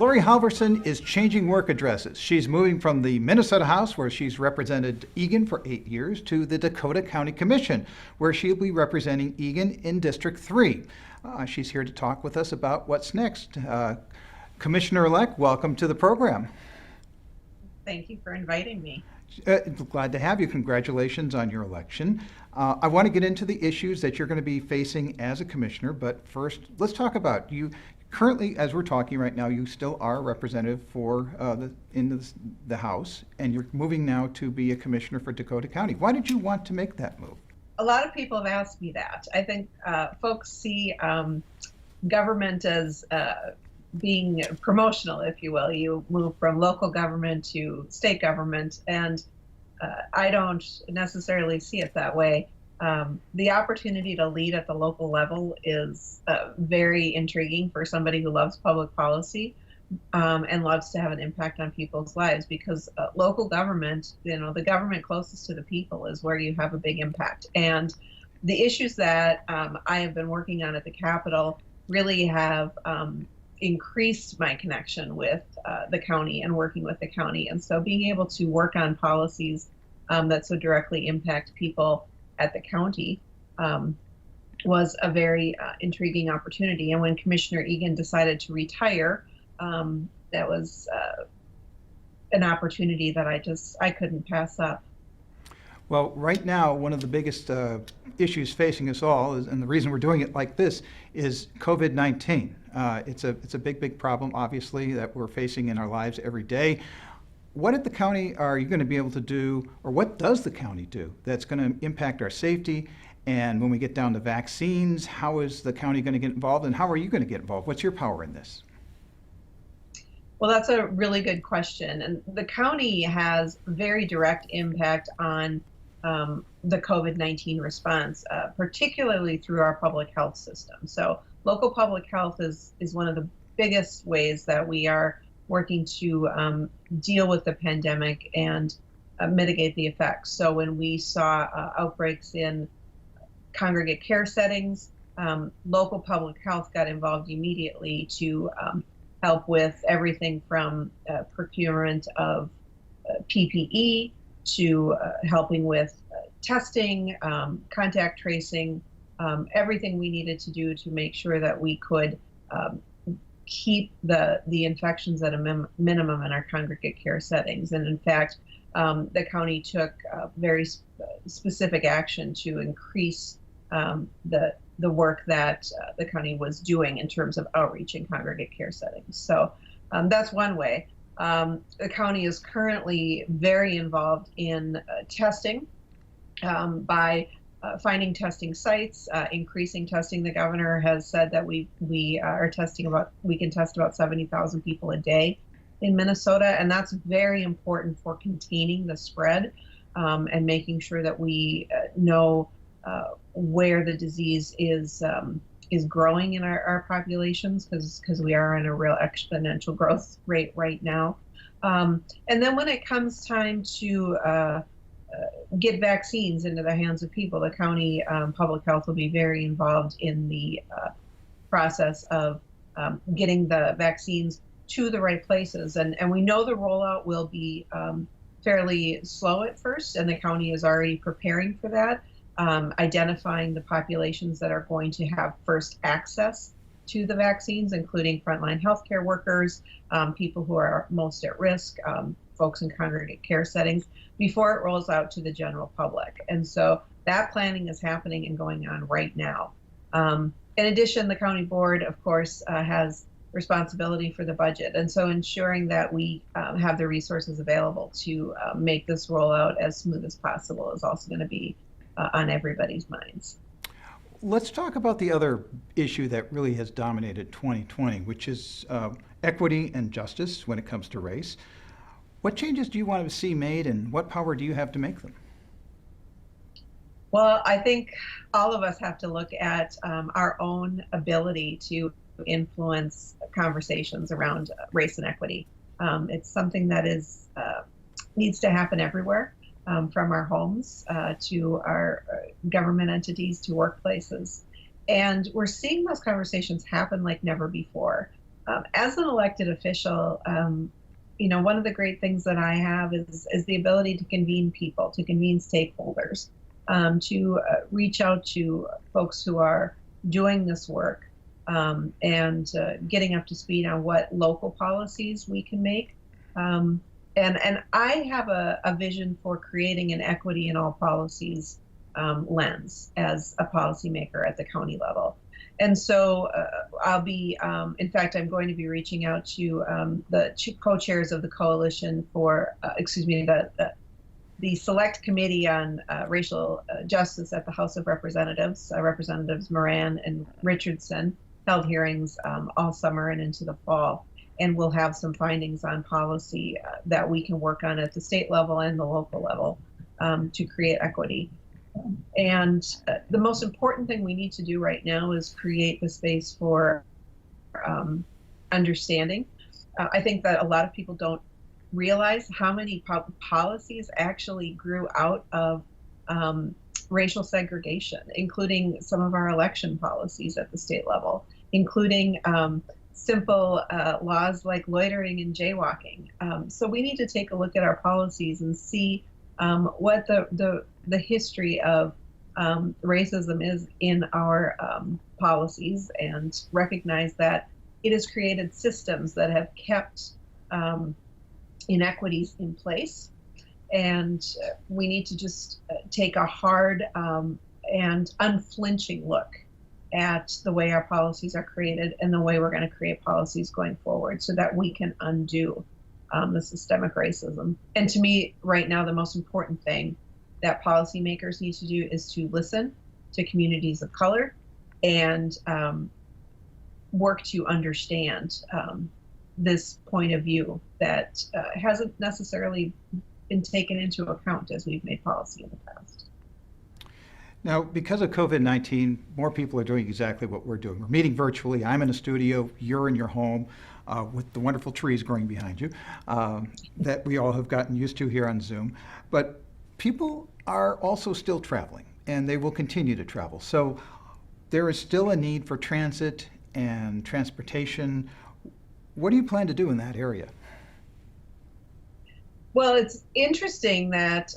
Laurie Halverson is changing work addresses. She's moving from the Minnesota House, where she's represented Eagan for 8 years, to the Dakota County Commission, where she'll be representing Eagan in District 3. She's here to talk with us about what's next. Commissioner-elect, welcome to the program. Thank you for inviting me. Glad to have you. Congratulations on your election. I want to get into the issues that you're going to be facing as a commissioner, but first, let's talk about you. Currently, as we're talking right now, you still are a representative for the House, and you're moving now to be a commissioner for Dakota County. Why did you want to make that move? A lot of people have asked me that. I think folks see government as being promotional, if you will. You move from local government to state government, and I don't necessarily see it that way. The opportunity to lead at the local level is very intriguing for somebody who loves public policy and loves to have an impact on people's lives, because local government, the government closest to the people is where you have a big impact. And the issues that I have been working on at the Capitol really have increased my connection with the county and working with the county. And so being able to work on policies that so directly impact people at the county was a very intriguing opportunity. And when Commissioner Eagan decided to retire, that was an opportunity that I couldn't pass up. Well, right now, one of the biggest issues facing us all, and the reason we're doing it like this, is COVID-19. It's a big problem, obviously, that we're facing in our lives every day. What at the county are you going to be able to do, or what does the county do that's going to impact our safety? And when we get down to vaccines, how is the county going to get involved, and how are you going to get involved? What's your power in this? Well, that's a really good question. And the county has very direct impact on the COVID-19 response, particularly through our public health system. So local public health is one of the biggest ways that we are working to deal with the pandemic and mitigate the effects. So when we saw outbreaks in congregate care settings, local public health got involved immediately to help with everything from procurement of PPE to helping with testing, contact tracing, everything we needed to do to make sure that we could keep the infections at a minimum in our congregate care settings. And in fact, the county took very specific action to increase the work that the county was doing in terms of outreach in congregate care settings. So that's one way. The county is currently very involved in testing by finding testing sites, increasing testing. The governor has said that we can test about 70,000 people a day in Minnesota, and that's very important for containing the spread and making sure that we know where the disease is growing in our populations, because we are in a real exponential growth rate right now. And then when it comes time to get vaccines into the hands of people, the county public health will be very involved in the process of getting the vaccines to the right places. And we know the rollout will be fairly slow at first, and the county is already preparing for that, identifying the populations that are going to have first access to the vaccines, including frontline healthcare workers, people who are most at risk, folks in congregate care settings, before it rolls out to the general public. And so that planning is happening and going on right now. In addition, the county board, of course, has responsibility for the budget. And so ensuring that we have the resources available to make this rollout as smooth as possible is also going to be on everybody's minds. Let's talk about the other issue that really has dominated 2020, which is equity and justice when it comes to race. What changes do you want to see made, and what power do you have to make them? Well, I think all of us have to look at our own ability to influence conversations around race and equity. It's something that needs to happen everywhere. From our homes to our government entities to workplaces. And we're seeing those conversations happen like never before. As an elected official, one of the great things that I have is the ability to convene people, to convene stakeholders, to reach out to folks who are doing this work, and getting up to speed on what local policies we can make. And I have a vision for creating an equity in all policies lens as a policymaker at the county level. And so I'll be, in fact, I'm going to be reaching out to the co-chairs of the coalition for, the select committee on racial justice at the House of Representatives. Representatives Moran and Richardson held hearings all summer and into the fall. And we'll have some findings on policy that we can work on at the state level and the local level to create equity. And the most important thing we need to do right now is create the space for understanding. I think that a lot of people don't realize how many policies actually grew out of racial segregation, including some of our election policies at the state level, including simple laws like loitering and jaywalking. So we need to take a look at our policies and see what the history of racism is in our policies, and recognize that it has created systems that have kept inequities in place. And we need to just take a hard and unflinching look at the way our policies are created and the way we're going to create policies going forward so that we can undo the systemic racism. And to me, right now, the most important thing that policymakers need to do is to listen to communities of color and work to understand this point of view that hasn't necessarily been taken into account as we've made policy in the past. Now, because of COVID-19, more people are doing exactly what we're doing. We're meeting virtually. I'm in a studio, you're in your home, with the wonderful trees growing behind you that we all have gotten used to here on Zoom. But people are also still traveling, and they will continue to travel. So there is still a need for transit and transportation. What do you plan to do in that area? Well, it's interesting that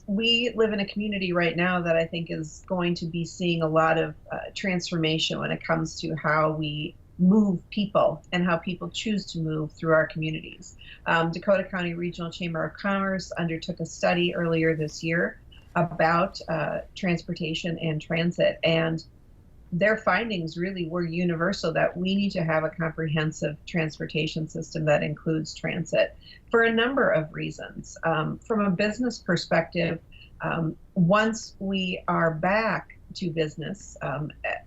we live in a community right now that I think is going to be seeing a lot of transformation when it comes to how we move people and how people choose to move through our communities. Dakota County Regional Chamber of Commerce undertook a study earlier this year about transportation and transit, and their findings really were universal, that we need to have a comprehensive transportation system that includes transit for a number of reasons. From a business perspective, once we are back to business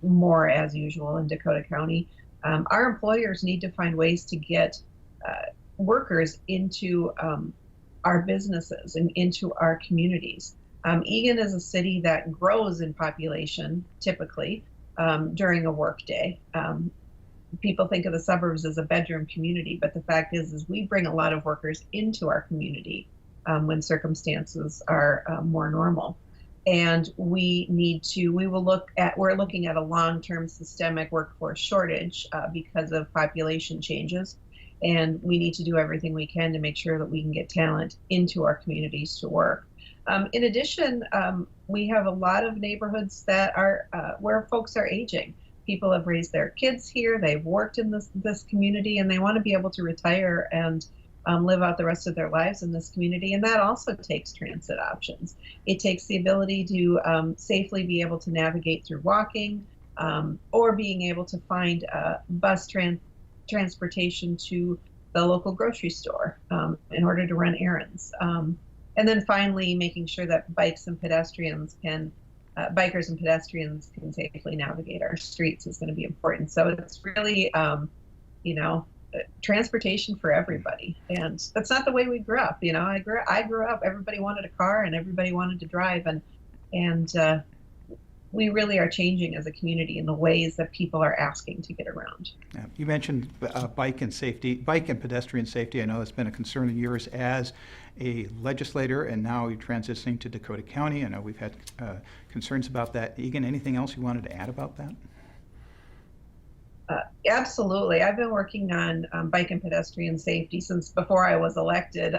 more as usual in Dakota County, our employers need to find ways to get workers into our businesses and into our communities. Eagan is a city that grows in population typically during a work day. People think of the suburbs as a bedroom community, but the fact is we bring a lot of workers into our community when circumstances are more normal. And we're looking at a long-term systemic workforce shortage because of population changes. And we need to do everything we can to make sure that we can get talent into our communities to work. In addition, we have a lot of neighborhoods that are where folks are aging. People have raised their kids here, they've worked in this community, and they want to be able to retire and live out the rest of their lives in this community. And that also takes transit options. It takes the ability to safely be able to navigate through walking, or being able to find bus transportation to the local grocery store in order to run errands. And then finally, making sure that bikers and pedestrians can safely navigate our streets is going to be important. So it's really, transportation for everybody. And that's not the way we grew up. I grew up, everybody wanted a car and everybody wanted to drive. And we really are changing as a community in the ways that people are asking to get around. Yeah. You mentioned bike and pedestrian safety. I know that's been a concern of yours as a legislator, and now you're transitioning to Dakota County. I know we've had concerns about that. Eagan, anything else you wanted to add about that? Absolutely. I've been working on bike and pedestrian safety since before I was elected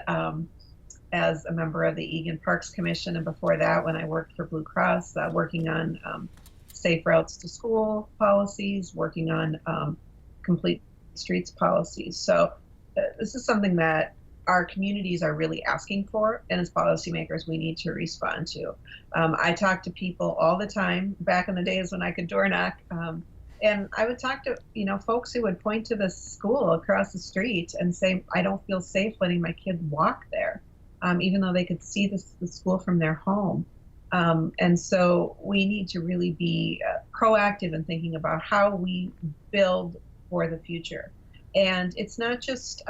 as a member of the Eagan Parks Commission, and before that, when I worked for Blue Cross, working on safe routes to school policies, working on complete streets policies. So this is something that our communities are really asking for, and as policymakers, we need to respond to. I talk to people all the time, back in the days when I could door knock, and I would talk to, folks who would point to the school across the street and say, I don't feel safe letting my kid walk there, even though they could see the school from their home. And so we need to really be proactive in thinking about how we build for the future. And it's not just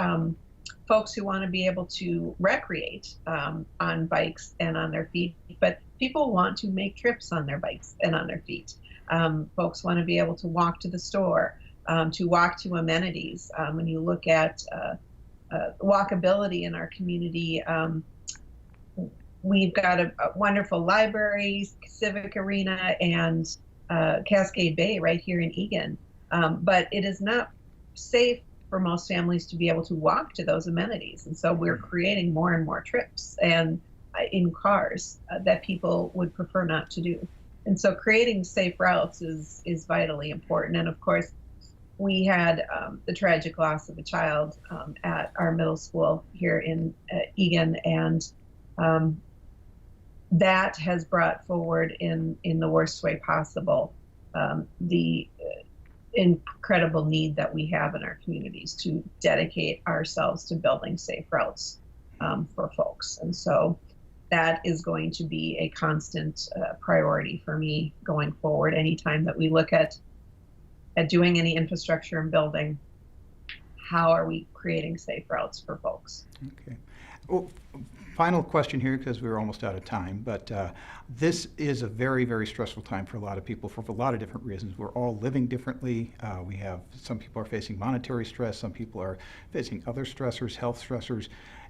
folks who want to be able to recreate on bikes and on their feet, but people want to make trips on their bikes and on their feet. Folks want to be able to walk to the store, to walk to amenities. When you look at walkability in our community, we've got a wonderful library, civic arena, and Cascade Bay right here in Eagan. But it is not safe for most families to be able to walk to those amenities. And so we're creating more and more trips and in cars that people would prefer not to do. And so creating safe routes is vitally important. And of course, we had the tragic loss of a child at our middle school here in Eagan, and that has brought forward in the worst way possible the incredible need that we have in our communities to dedicate ourselves to building safe routes for folks. And so that is going to be a constant priority for me going forward. Anytime that we look at doing any infrastructure and building, how are we creating safe routes for folks? Okay. Well, final question here, because we're almost out of time, but this is a very, very stressful time for a lot of people for a lot of different reasons. We're all living differently. We have, some people are facing monetary stress, some people are facing other stressors, health stressors,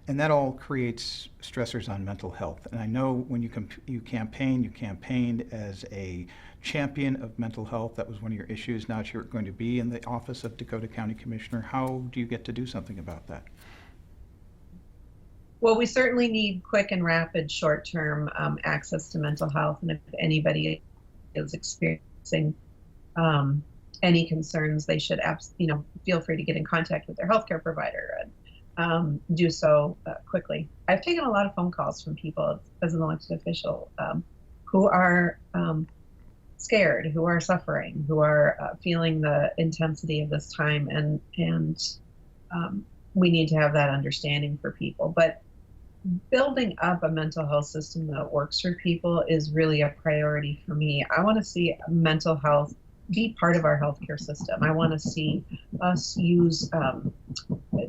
and that all creates stressors on mental health. And I know when you campaigned as a champion of mental health. That was one of your issues. Now that you're going to be in the office of Dakota County Commissioner, how do you get to do something about that? Well, we certainly need quick and rapid short-term access to mental health. And if anybody is experiencing any concerns, they should feel free to get in contact with their healthcare provider and do so quickly. I've taken a lot of phone calls from people as an elected official who are scared, who are suffering, who are feeling the intensity of this time, and we need to have that understanding for people. But building up a mental health system that works for people is really a priority for me. I want to see mental health be part of our healthcare system. I want to see us use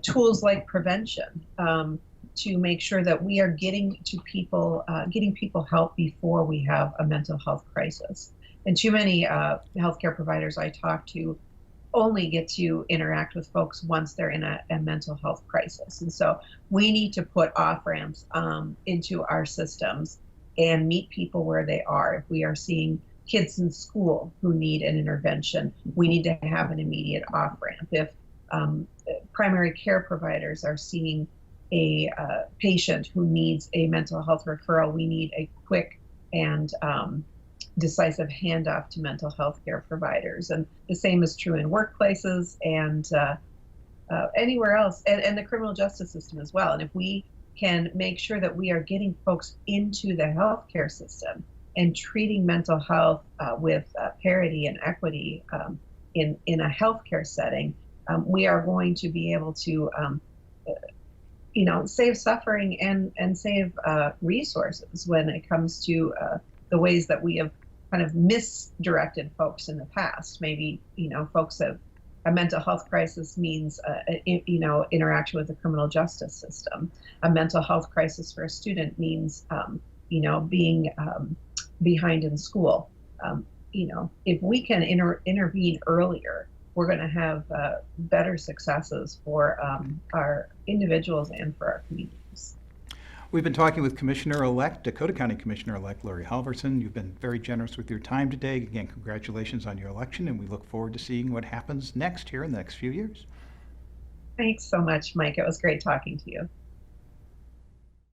tools like prevention to make sure that we are getting people help before we have a mental health crisis. And too many healthcare providers I talk to only get to interact with folks once they're in a mental health crisis. And so we need to put off-ramps into our systems and meet people where they are. If we are seeing kids in school who need an intervention, we need to have an immediate off-ramp. If primary care providers are seeing a patient who needs a mental health referral, we need a quick and decisive handoff to mental health care providers. And the same is true in workplaces and anywhere else, and the criminal justice system as well. And if we can make sure that we are getting folks into the healthcare system and treating mental health with parity and equity in a healthcare setting, we are going to be able to save suffering and save resources when it comes to the ways that we have kind of misdirected folks in the past. Maybe, folks have a mental health crisis means, interaction with the criminal justice system. A mental health crisis for a student means, being behind in school. If we can intervene earlier, we're going to have better successes for our individuals and for our communities. We've been talking with Commissioner-elect, Dakota County Commissioner-elect Laurie Halverson. You've been very generous with your time today. Again, congratulations on your election, and we look forward to seeing what happens next here in the next few years. Thanks so much, Mike. It was great talking to you.